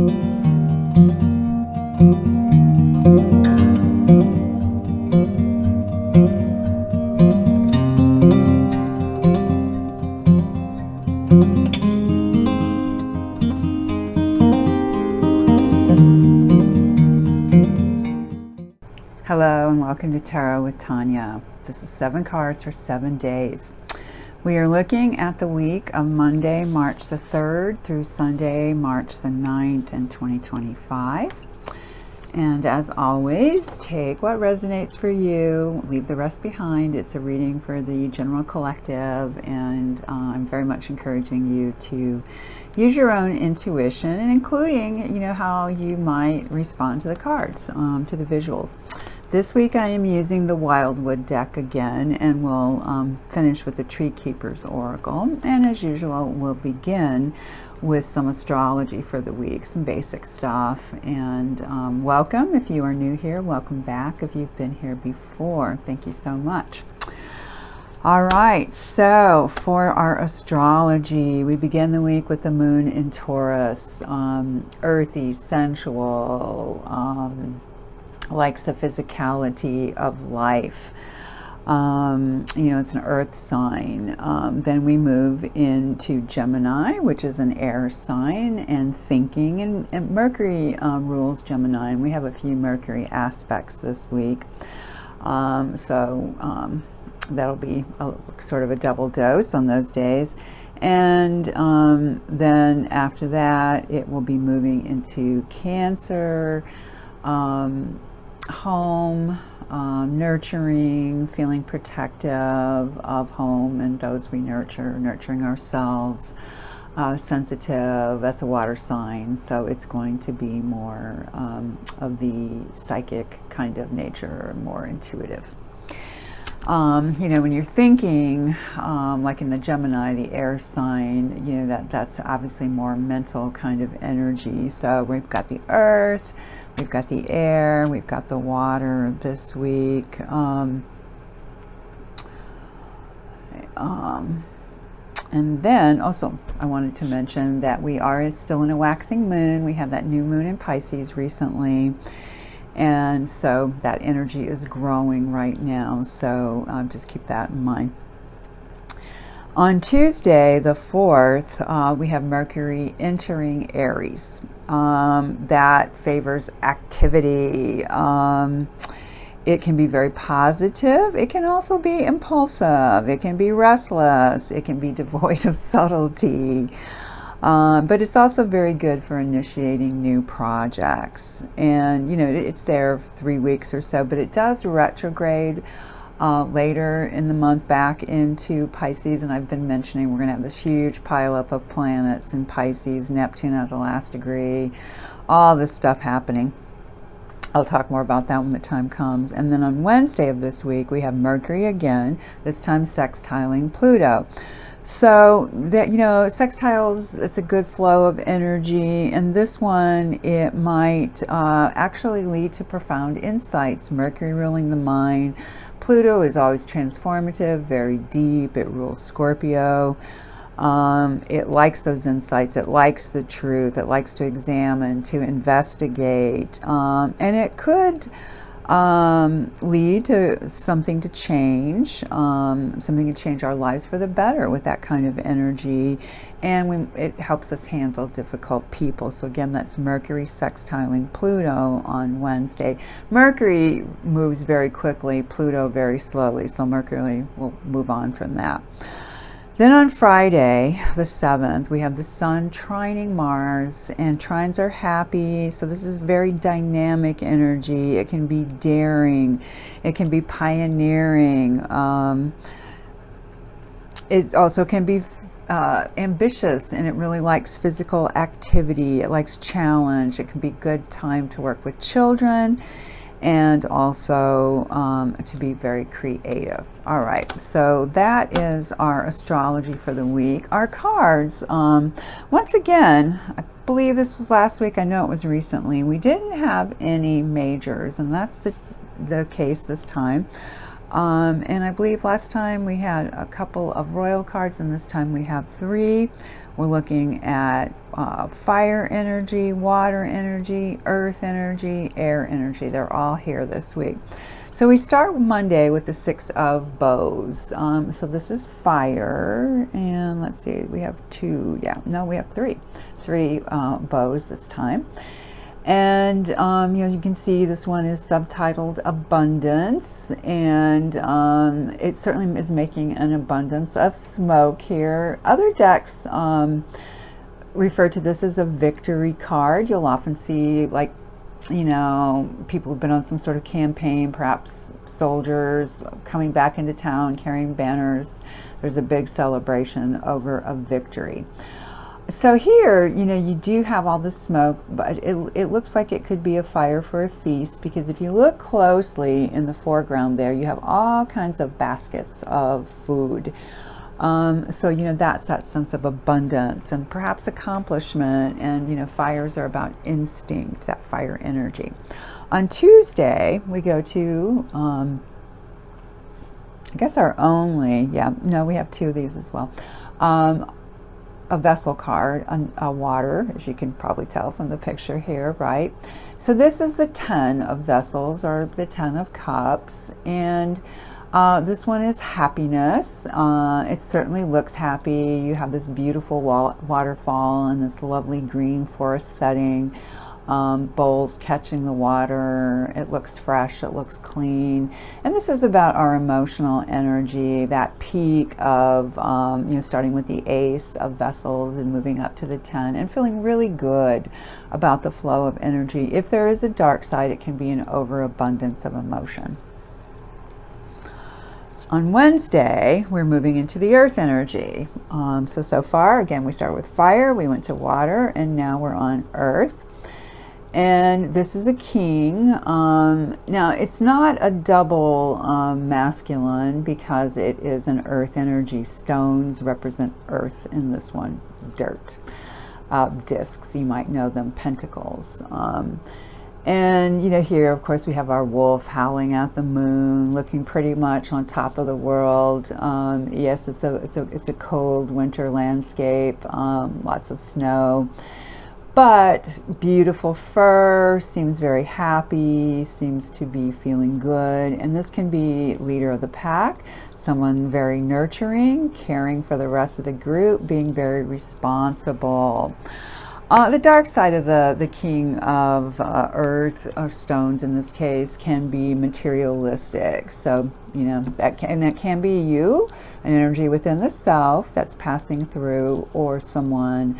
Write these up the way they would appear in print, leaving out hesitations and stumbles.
Hello and welcome to Tarot with Tanya. This is 7 cards for 7 days. We are looking at the week of Monday, March the 3rd through Sunday, March the 9th in 2025. And as always, take what resonates for you, leave the rest behind. It's a reading for the general collective, and I'm very much encouraging you to use your own intuition, and including, how you might respond to the cards, to the visuals. This week I am using the Wildwood deck again, and we'll finish with the Tree Keeper's Oracle. And as usual, we'll begin with some astrology for the week, some basic stuff. And welcome if you are new here. Welcome back if you've been here before. Thank you so much. All right, so for our astrology, we begin the week with the moon in Taurus, earthy, sensual, likes the physicality of life. It's an earth sign. Then we move into Gemini, which is an air sign, and thinking, and Mercury rules Gemini, and we have a few Mercury aspects this week. That'll be sort of a double dose on those days. And then after that, it will be moving into Cancer, home, nurturing, feeling protective of home and those we nurture, nurturing ourselves, sensitive. That's a water sign, so it's going to be more of the psychic kind of nature, more intuitive. When you're thinking, like in the Gemini, the air sign, that's obviously more mental kind of energy. So we've got the earth, we've got the air, we've got the water this week. And then also I wanted to mention that we are still in a waxing moon. We have that new moon in Pisces recently. And so that energy is growing right now. So just keep that in mind. On Tuesday, the 4th, we have Mercury entering Aries. That favors activity. It can be very positive. It can also be impulsive. It can be restless. It can be devoid of subtlety. But it's also very good for initiating new projects. And, it's there 3 weeks or so, but it does retrograde later in the month back into Pisces. And I've been mentioning we're going to have this huge pileup of planets in Pisces, Neptune at the last degree, all this stuff happening. I'll talk more about that when the time comes. And then on Wednesday of this week, we have Mercury again, this time sextiling Pluto. So that, sextiles, it's a good flow of energy, and this one, it might actually lead to profound insights. Mercury ruling the mind. Pluto is always transformative, very deep. It rules Scorpio. It likes those insights. It likes the truth. It likes to examine, to investigate, and it could lead to something to change, something to change our lives for the better with that kind of energy. And it helps us handle difficult people. So again, that's Mercury sextiling Pluto on Wednesday. Mercury moves very quickly, Pluto very slowly. So Mercury will move on from that. Then on Friday, the 7th, we have the Sun trining Mars, and trines are happy. So this is very dynamic energy. It can be daring. It can be pioneering. It also can be ambitious, and it really likes physical activity. It likes challenge. It can be a good time to work with children, and also to be very creative. All right, so that is our astrology for the week. Our cards, once again, I believe this was last week, I know it was recently, we didn't have any majors, and that's the case this time. And I believe last time we had a couple of royal cards, and this time we have 3. We're looking at fire energy, water energy, earth energy, air energy. They're all here this week. So we start Monday with the 6 of bows. So this is fire, and let's see, we have 2, we have 3 bows this time. And you can see this one is subtitled Abundance, and it certainly is making an abundance of smoke here. Other decks refer to this as a victory card. You'll often see, like, people who've been on some sort of campaign, perhaps soldiers coming back into town carrying banners. There's a big celebration over a victory. So here, you do have all the smoke, but it looks like it could be a fire for a feast, because if you look closely in the foreground there, you have all kinds of baskets of food. So, that's that sense of abundance and perhaps accomplishment, and, fires are about instinct, that fire energy. On Tuesday, we go to, I guess our only, we have 2 of these as well. A vessel card, a water, as you can probably tell from the picture here, right? So this is the 10 of vessels, or the 10 of cups, and this one is happiness. It certainly looks happy. You have this beautiful waterfall and this lovely green forest setting, bowls catching the water. It looks fresh, it looks clean. And this is about our emotional energy, that peak of, starting with the ace of vessels and moving up to the 10 and feeling really good about the flow of energy. If there is a dark side, it can be an overabundance of emotion. On Wednesday, we're moving into the earth energy. So far, again, we started with fire, we went to water, and now we're on earth. And this is a king. Now, it's not a double masculine, because it is an earth energy. Stones represent earth in this one, dirt. Discs, you might know them, pentacles. And here, of course, we have our wolf howling at the moon, looking pretty much on top of the world. Yes, it's a cold winter landscape, lots of snow, but beautiful fur, seems very happy, seems to be feeling good. And this can be leader of the pack, someone very nurturing, caring for the rest of the group, being very responsible. The dark side of the king of earth, or stones in this case, can be materialistic. So, that can be you, an energy within the self that's passing through, or someone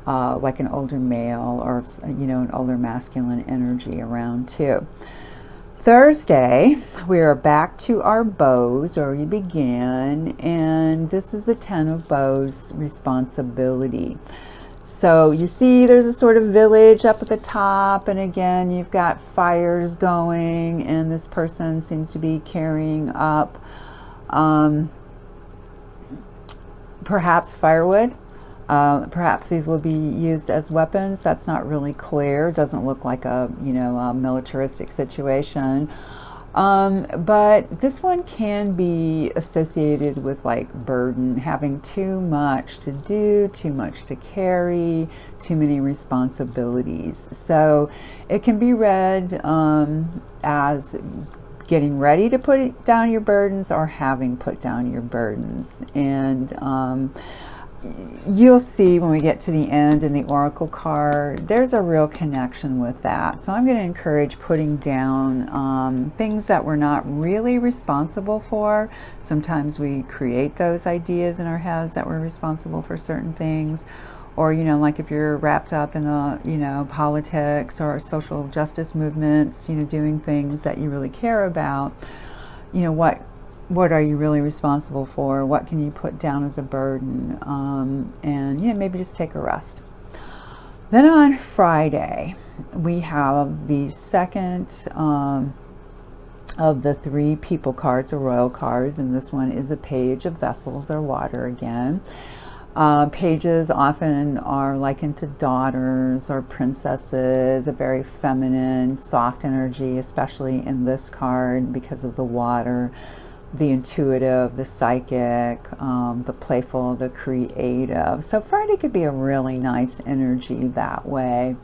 like an older male, or, an older masculine energy around too. Thursday, we are back to our bows, where we began, and this is the 10 of bows, responsibility. So you see there's a sort of village up at the top, and again you've got fires going, and this person seems to be carrying up perhaps firewood. Perhaps these will be used as weapons. That's not really clear. It doesn't look like a militaristic situation. But this one can be associated with like burden, having too much to do, too much to carry, too many responsibilities. So it can be read as getting ready to put down your burdens, or having put down your burdens. And you'll see when we get to the end in the oracle card, there's a real connection with that. So I'm going to encourage putting down things that we're not really responsible for. Sometimes we create those ideas in our heads that we're responsible for certain things. Or, like if you're wrapped up in politics or social justice movements, doing things that you really care about, what are you really responsible for? What can you put down as a burden? And maybe just take a rest. Then on Friday, we have the second of the 3 people cards, or royal cards, and this one is a page of vessels, or water again. Pages often are likened to daughters or princesses, a very feminine, soft energy, especially in this card because of the water. the intuitive, the psychic, the playful, the creative. So Friday could be a really nice energy that way.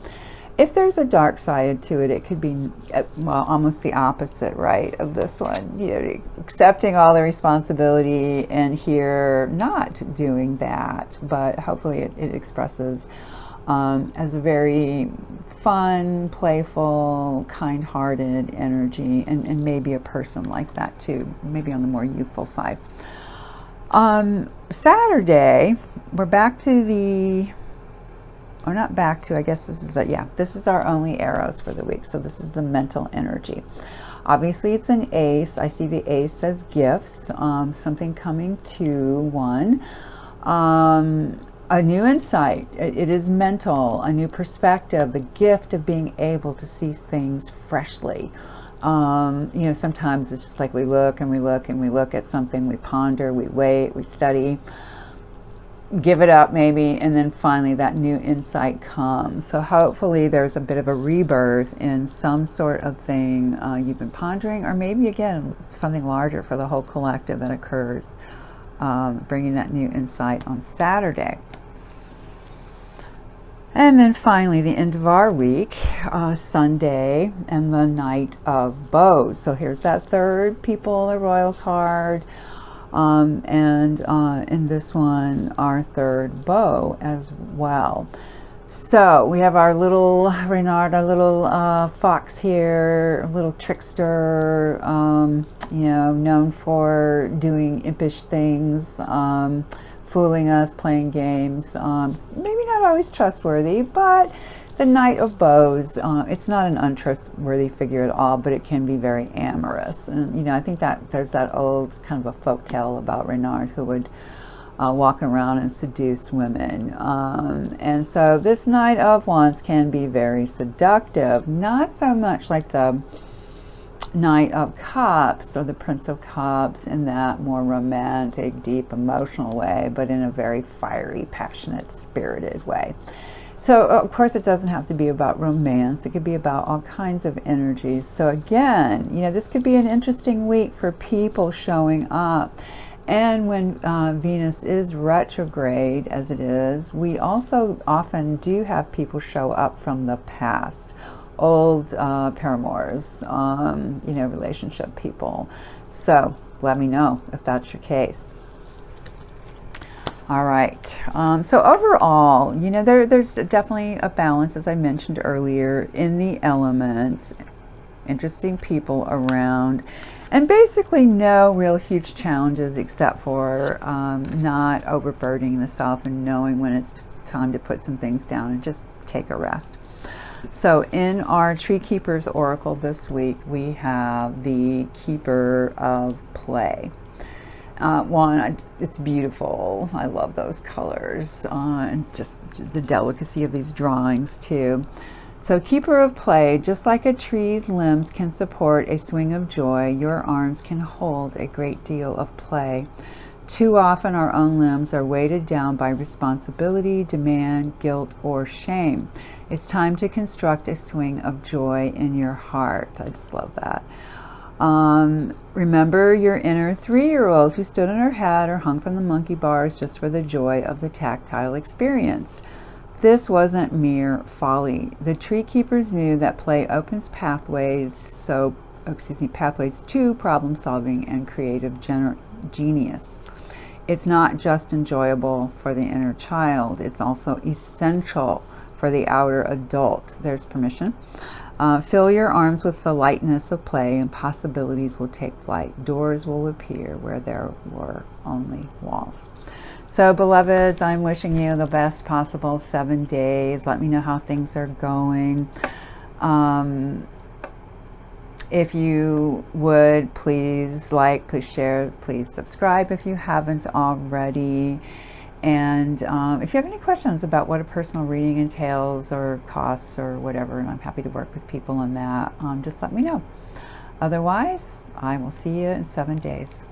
If there's a dark side to it, it could be, well, almost the opposite, right, of this one. You know, accepting all the responsibility and here not doing that. But hopefully it expresses as a very fun, playful, kind-hearted energy, and maybe a person like that too, maybe on the more youthful side. Saturday, we're back to the, or not back to, I guess this is, this is our only arrows for the week. So this is the mental energy. Obviously it's an ace. I see the ace as gifts, something coming to one. A new insight. It is mental, a new perspective, the gift of being able to see things freshly. You know, sometimes it's just like we look and we look and we look at something, we ponder, we wait, we study, give it up maybe, and then finally that new insight comes. So hopefully there's a bit of a rebirth in some sort of thing you've been pondering, or maybe again something larger for the whole collective that occurs, bringing that new insight on Saturday. And then finally, the end of our week, Sunday, and the Knight of Bows. So here's that third people, a royal card. And in this one, our third bow as well. So we have our little Reynard, our little fox here, a little trickster, you know, known for doing impish things, fooling us, playing games, maybe not always trustworthy, but the Knight of Bows, it's not an untrustworthy figure at all, but it can be very amorous. And, you know, I think that there's that old kind of a folk tale about Reynard who would walk around and seduce women. And so this Knight of Wands can be very seductive, not so much like the Knight of Cups or the Prince of Cups in that more romantic, deep, emotional way, but in a very fiery, passionate, spirited way. So, of course, it doesn't have to be about romance. It could be about all kinds of energies. So, again, you know, this could be an interesting week for people showing up. And when Venus is retrograde, as it is, we also often do have people show up from the past. Old paramours, you know, relationship people. So let me know if that's your case. All right. So overall, you know, there's definitely a balance, as I mentioned earlier, in the elements. Interesting people around, and basically no real huge challenges except for not overburdening the self and knowing when it's time to put some things down and just take a rest. So in our Tree Keepers Oracle this week, we have the Keeper of Play. It's beautiful. I love those colors, and just the delicacy of these drawings too. So Keeper of Play, just like a tree's limbs can support a swing of joy, your arms can hold a great deal of play. Too often our own limbs are weighted down by responsibility, demand, guilt, or shame. It's time to construct a swing of joy in your heart. I just love that. Remember your inner 3-year-old who stood on her head or hung from the monkey bars just for the joy of the tactile experience. This wasn't mere folly. The tree keepers knew that play opens pathways to problem solving and creative genius. It's not just enjoyable for the inner child, it's also essential for the outer adult. There's permission. Fill your arms with the lightness of play and possibilities will take flight. Doors will appear where there were only walls. So beloveds, I'm wishing you the best possible 7 days. Let me know how things are going. If you would, please like, please share, please subscribe if you haven't already. And if you have any questions about what a personal reading entails or costs or whatever, and I'm happy to work with people on that, just let me know. Otherwise, I will see you in 7 days.